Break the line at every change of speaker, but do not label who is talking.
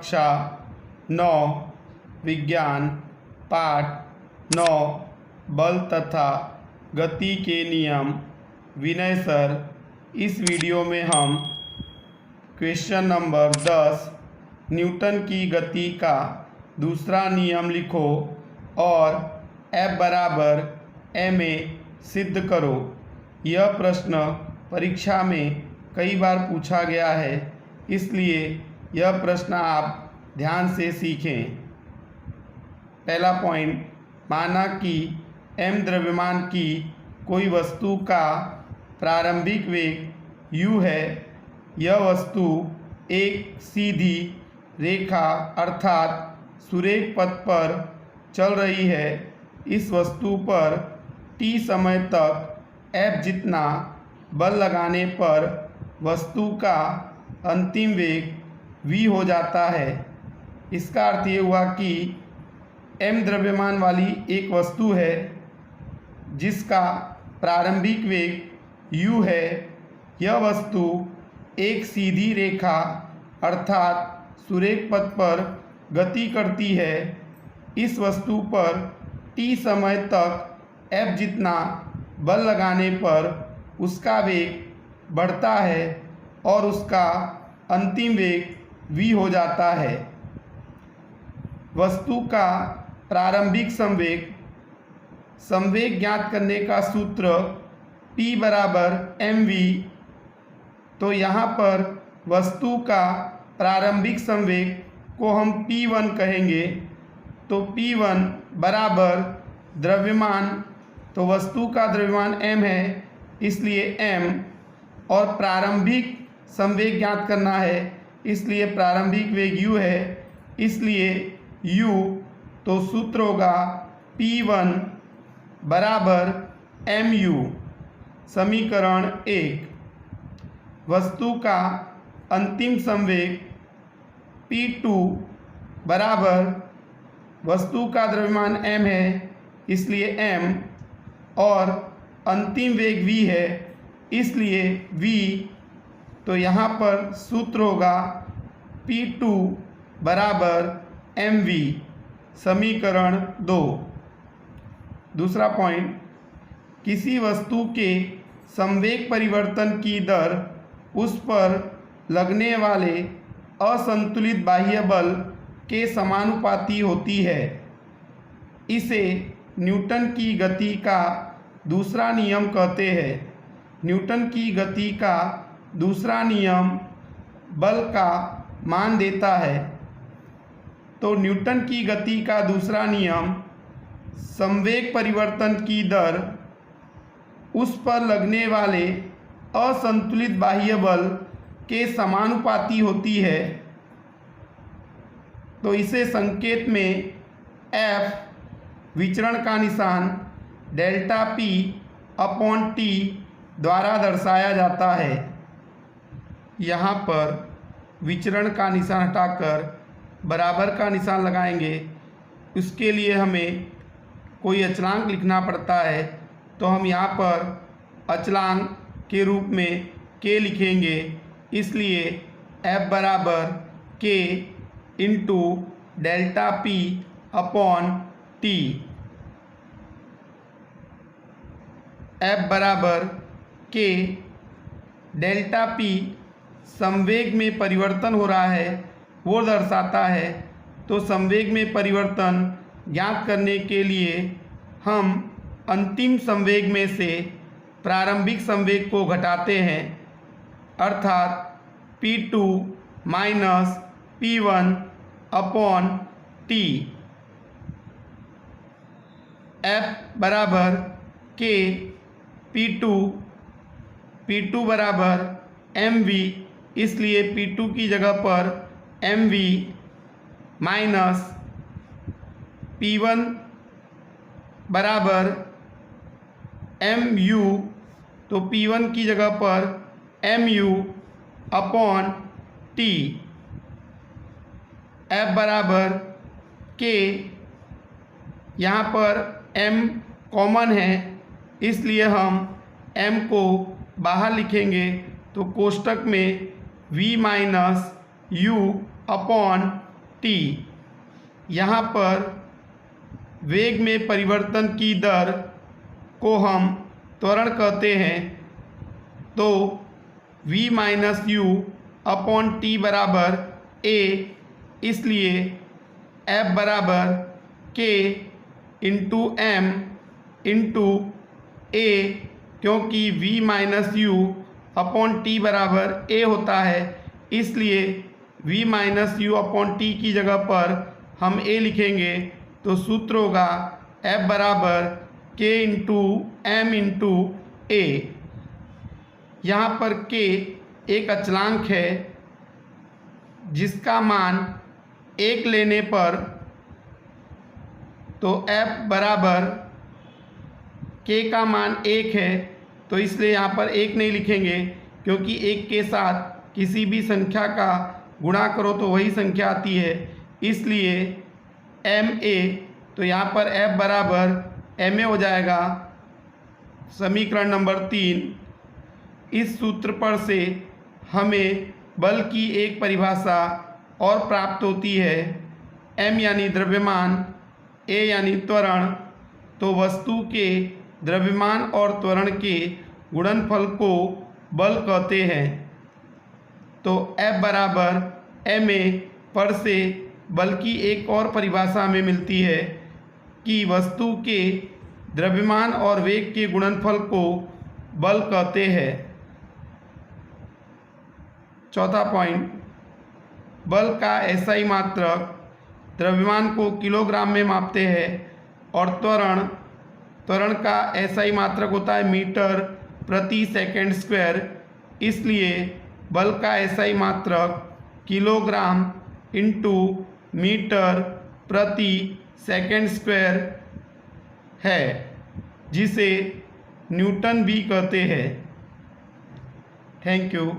कक्षा 9 विज्ञान पाठ 9 बल तथा गति के नियम विनय सर। इस वीडियो में हम क्वेश्चन नंबर 10 न्यूटन की गति का दूसरा नियम लिखो और F बराबर ma सिद्ध करो। यह प्रश्न परीक्षा में कई बार पूछा गया है, इसलिए यह प्रश्न आप ध्यान से सीखें। पहला पॉइंट, माना कि m द्रव्यमान की कोई वस्तु का प्रारंभिक वेग u है। यह वस्तु एक सीधी रेखा अर्थात सुरेख पथ पर चल रही है। इस वस्तु पर t समय तक F जितना बल लगाने पर वस्तु का अंतिम वेग v हो जाता है। इसका अर्थ ये हुआ कि m द्रव्यमान वाली एक वस्तु है जिसका प्रारंभिक वेग u है। यह वस्तु एक सीधी रेखा अर्थात सुरेख पथ पर गति करती है। इस वस्तु पर t समय तक F जितना बल लगाने पर उसका वेग बढ़ता है और उसका अंतिम वेग v हो जाता है। वस्तु का प्रारंभिक संवेग ज्ञात करने का सूत्र P बराबर mv। तो यहाँ पर वस्तु का प्रारंभिक संवेग को हम P1 कहेंगे। तो P1 बराबर द्रव्यमान, तो वस्तु का द्रव्यमान m है, इसलिए m, और प्रारंभिक संवेग ज्ञात करना है, इसलिए प्रारंभिक वेग u है, इसलिए u। तो सूत्र होगा P1 बराबर mu। समीकरण 1, वस्तु का अंतिम संवेग P2 बराबर वस्तु का द्रव्यमान m है, इसलिए m, और अंतिम वेग v है, इसलिए v। तो यहाँ पर सूत्र होगा P2 बराबर mv। समीकरण 2। दूसरा पॉइंट, किसी वस्तु के संवेग परिवर्तन की दर उस पर लगने वाले असंतुलित बाह्य बल के समानुपाती होती है। इसे न्यूटन की गति का दूसरा नियम कहते हैं। न्यूटन की गति का दूसरा नियम बल का मान देता है। तो न्यूटन की गति का दूसरा नियम संवेग परिवर्तन की दर उस पर लगने वाले असंतुलित बाह्य बल के समानुपाती होती है। तो इसे संकेत में F, विचरण का निशान डेल्टा P अपॉन T द्वारा दर्शाया जाता है। यहाँ पर विचरण का निशान हटाकर बराबर का निशान लगाएंगे। उसके लिए हमें कोई अचलांक लिखना पड़ता है, तो हम यहाँ पर अचलांक के रूप में k लिखेंगे। इसलिए F बराबर k into delta P upon T। F बराबर k, डेल्टा P संवेग में परिवर्तन हो रहा है वो दर्शाता है। तो संवेग में परिवर्तन ज्ञात करने के लिए हम अंतिम संवेग में से प्रारंभिक संवेग को घटाते हैं, अर्थात P2 minus P1 upon T। F बराबर k P2 बराबर mv, इसलिए P2 की जगह पर mv माइनस P1 बराबर mu, तो P1 की जगह पर mu अपॉन T। F बराबर k, यहाँ पर m कॉमन है, इसलिए हम m को बाहर लिखेंगे। तो कोष्टक में v minus u upon T. यहाँ पर वेग में परिवर्तन की दर को हम त्वरण कहते हैं, तो v minus u upon t बराबर a, इसलिए F बराबर k into m into a, क्योंकि v minus u upon t बराबर a होता है, इसलिए v minus u upon t की जगह पर हम a लिखेंगे। तो सूत्र होगा F बराबर k into m into a। यहाँ पर k एक अचलांक है जिसका मान 1 लेने पर, तो F बराबर k का मान 1 है, तो इसलिए यहाँ पर 1 नहीं लिखेंगे, क्योंकि 1 के साथ किसी भी संख्या का गुणा करो तो वही संख्या आती है, इसलिए ma, तो यहाँ पर F बराबर ma हो जाएगा। समीकरण नंबर 3। इस सूत्र पर से हमें बल की एक परिभाषा और प्राप्त होती है। m यानी द्रव्यमान, a यानी त्वरण, तो वस्तु के द्रव्यमान और त्वरण के गुणनफल को बल कहते हैं। तो F बराबर ma पर से बल की एक और परिभाषा हमें मिलती है कि वस्तु के द्रव्यमान और वेग के गुणनफल को बल कहते हैं। चौथा पॉइंट, बल का एसआई मात्रक द्रव्यमान को किलोग्राम में मापते हैं और त्वरण का एसआई मात्रक होता है मीटर प्रति सेकंड स्क्वायर, इसलिए बल का एसआई मात्रक किलोग्राम इंटू मीटर प्रति सेकंड स्क्वायर है, जिसे न्यूटन भी कहते हैं। Thank you.